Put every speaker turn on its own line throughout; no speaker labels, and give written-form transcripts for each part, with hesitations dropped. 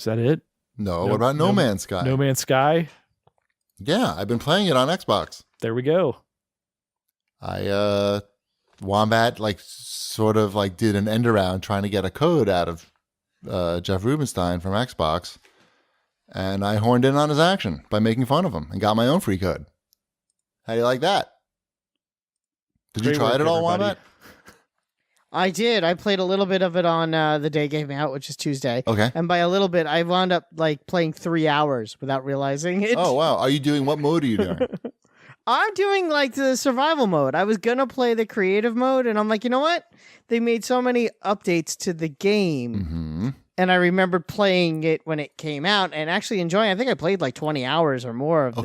Is that it?
No, what about No Man's Sky?
No Man's Sky?
Yeah, I've been playing it on Xbox.
There we go.
I Wombat sort of did an end around trying to get a code out of Jeff Rubenstein from Xbox, and I horned in on his action by making fun of him and got my own free code. How do you like that? Did you try it at all, Wombat?
I did. I played a little bit of it on the day it came out, which is Tuesday.
Okay.
And by a little bit, I wound up playing 3 hours without realizing it.
Oh, wow. What mode are you doing?
I'm doing the survival mode. I was going to play the creative mode, and I'm like, you know what? They made so many updates to the game.
Mm-hmm.
And I remembered playing it when it came out and actually enjoying it. I think I played 20 hours or more of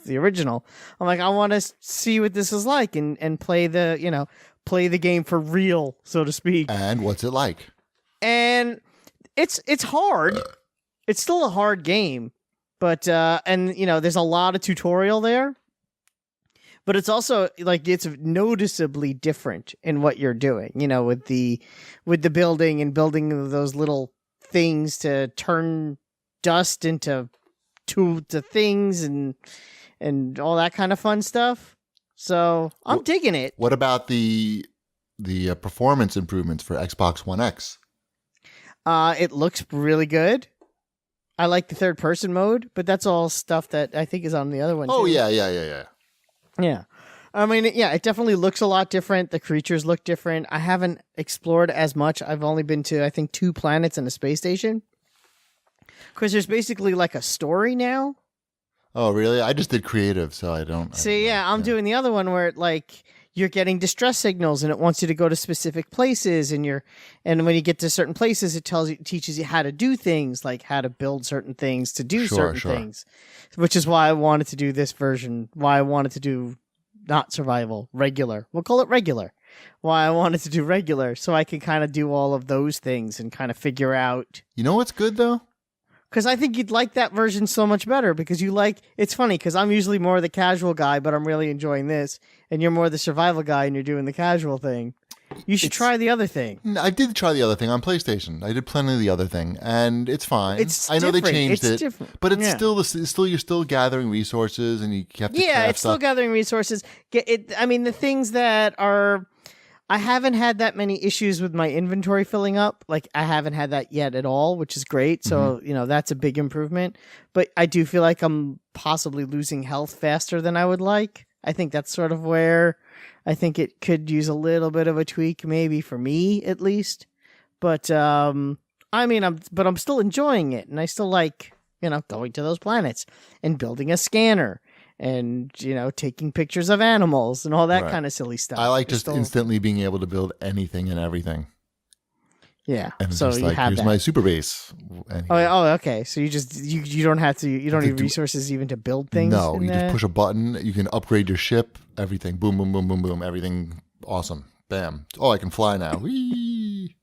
the original. I'm like, I want to see what this is like and play the game for real, so to speak.
And what's it like?
And it's hard. It's still a hard game, but there's a lot of tutorial there. But it's also it's noticeably different in what you're doing, with the building and building those little things to turn dust into things and all that kind of fun stuff. So I'm digging it.
What about the performance improvements for Xbox One X?
It looks really good. I like the third person mode, but that's all stuff that I think is on the other one.
Oh,
too.
yeah.
Yeah. I mean, yeah, it definitely looks a lot different. The creatures look different. I haven't explored as much. I've only been to, I think, 2 planets and a space station. Because there's basically a story now.
Oh, really? I just did creative, so I don't...
I'm doing the other one where you're getting distress signals and it wants you to go to specific places and when you get to certain places, it teaches you how to do things, like how to build certain things to do certain things, which is why I wanted to do this version, why I wanted to do not survival, regular. We'll call it regular. Why I wanted to do regular, so I can kind of do all of those things and kind of figure out.
You know what's good, though?
Because I think you'd like that version so much better because it's funny because I'm usually more the casual guy, but I'm really enjoying this. And you're more the survival guy and you're doing the casual thing. You should try the other thing.
I did try the other thing on PlayStation. I did plenty of the other thing, and it's fine. I know they changed it, but it's still you're still gathering resources, and you have to.
Yeah, it's still gathering resources. The things that are. I haven't had that many issues with my inventory filling up. I haven't had that yet at all, which is great. So, that's a big improvement. But I do feel like I'm possibly losing health faster than I would like. I think that's sort of where I think it could use a little bit of a tweak, maybe for me at least. But, I'm still enjoying it. And I still like, going to those planets and building a scanner. And, taking pictures of animals and all that kind of silly stuff.
I like just instantly being able to build anything and everything.
Yeah.
And
so
just
you have
here's
that.
my super base.
Oh, okay. So you don't have to, you don't need resources even to build things?
No, you just push a button. You can upgrade your ship, everything. Boom, boom, boom, boom, boom. Everything awesome. Bam. Oh, I can fly now. Whee!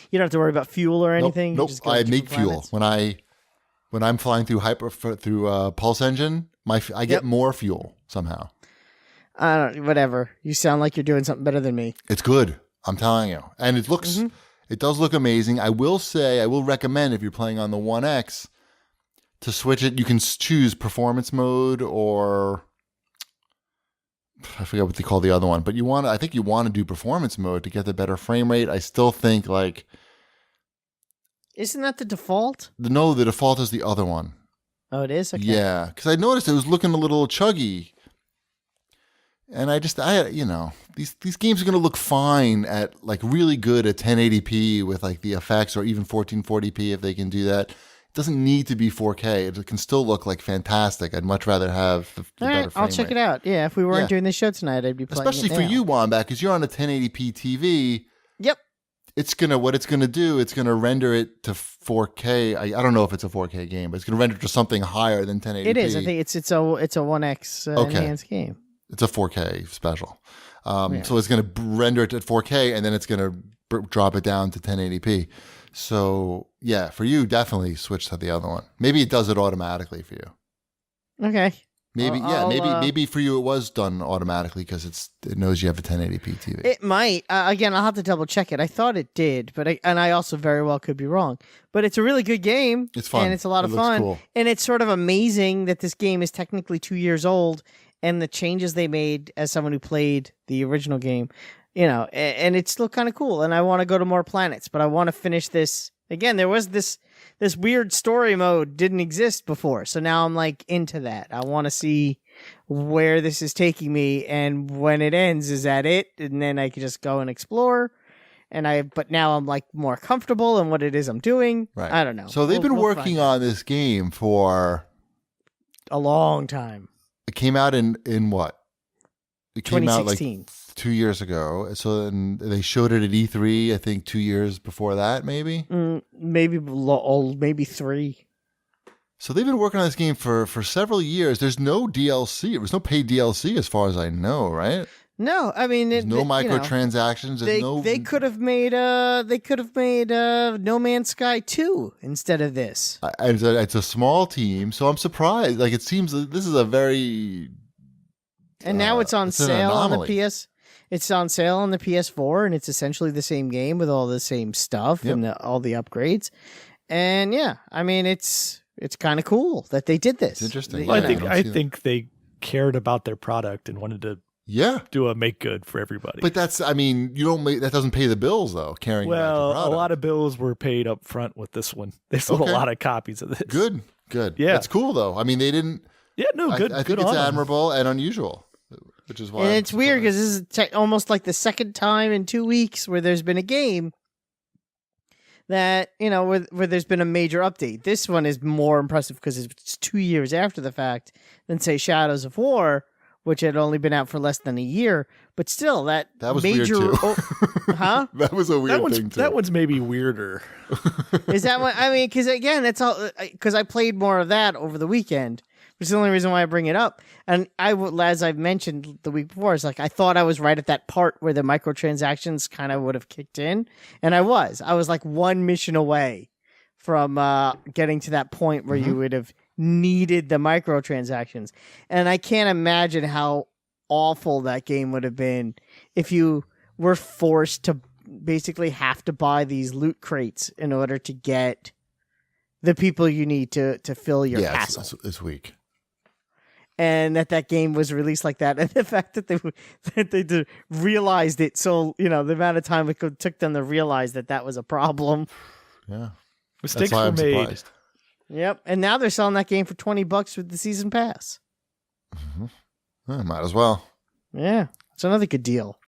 You don't have to worry about fuel or anything?
Nope. I make fuel. When I'm flying through Pulse Engine, I get more fuel somehow.
Whatever. You sound like you're doing something better than me.
It's good. I'm telling you. And it looks, it does look amazing. I will recommend if you're playing on the One X to switch it. You can choose performance mode or I forget what they call the other one, but I think you want to do performance mode to get the better frame rate. I still think
isn't that the default?
No, the default is the other one.
Oh, it is? Okay.
Yeah, because I noticed it was looking a little chuggy. And these games are going to look fine at really good at 1080p with the effects or even 1440p if they can do that. It doesn't need to be 4K. It can still look fantastic. I'd much rather have the better frame
I'll check
rate.
it out. Yeah, if we weren't doing this show tonight, I'd be playing
Especially for you, Wombat, because you're on a 1080p TV.
Yep.
It's gonna render it to 4K. I don't know if it's a 4K game, but it's gonna render to something higher than 1080p.
It is. I think it's a 1X enhanced game.
It's a 4K special. So it's gonna render it at 4K, and then it's gonna drop it down to 1080p. So yeah, for you, definitely switch to the other one. Maybe it does it automatically for you.
Okay.
Maybe, maybe for you it was done automatically because it knows you have a 1080p TV.
It might. Again, I'll have to double check it. I thought it did, but I also very well could be wrong. But it's a really good game.
It's fun.
And it's a lot of fun.
Cool.
And it's sort of amazing that this game is technically 2 years old and the changes they made as someone who played the original game, and it's still kind of cool. And I want to go to more planets, but I want to finish this. Again, there was this weird story mode didn't exist before. So now I'm like into that. I want to see where this is taking me, and when it ends, is that it? And then I can just go and explore. But now I'm like more comfortable in what it is I'm doing.
Right.
I don't know.
So they've been working on this game for
a long time.
It came out in what? It came out like
2016.
2 years ago. So then they showed it at E3, I think 2 years before that, maybe?
Maybe 3.
So they've been working on this game for several years. There's no DLC. There was no paid DLC as far as I know, right?
No, I mean,
there's no microtransactions.
They could have made No Man's Sky 2 instead of this.
It's a small team, so I'm surprised. Like, it seems that this is a very
and now it's on sale on the
anomaly.
It's on sale on the PS4, and it's essentially the same game with all the same stuff and all the upgrades. And yeah, I mean, it's kind of cool that they did this.
It's interesting.
Well, I think they cared about their product and wanted to do a make good for everybody.
But that doesn't pay the bills though. Caring about your product.
A lot of bills were paid up front with this one. They sold a lot of copies of this.
Good.
Yeah,
it's cool though. I mean, they didn't.
Yeah, no, good.
I think it's admirable and unusual. Which is why,
and it's weird because this is almost like the second time in 2 weeks where there's been a game that where there's been a major update. This one is more impressive because it's 2 years after the fact than say Shadows of War, which had only been out for less than a year. But still, that
was
major,
weird too.
Huh?
That was a weird thing too.
That one's maybe weirder.
Is that what I mean? Because again, it's all because I played more of that over the weekend. Which is the only reason why I bring it up. And as I've mentioned the week before, it's like I thought I was right at that part where the microtransactions kind of would have kicked in. And I was like one mission away from getting to that point where you would have needed the microtransactions. And I can't imagine how awful that game would have been if you were forced to basically have to buy these loot crates in order to get the people you need to fill your castle.
It's weak.
And that game was released like that, and the fact that they realized it, so the amount of time it took them to realize that was a problem.
Yeah,
mistakes were made.
Surprised.
Yep, and now they're selling that game for $20 with the season pass.
Might as well.
Yeah, it's another good deal.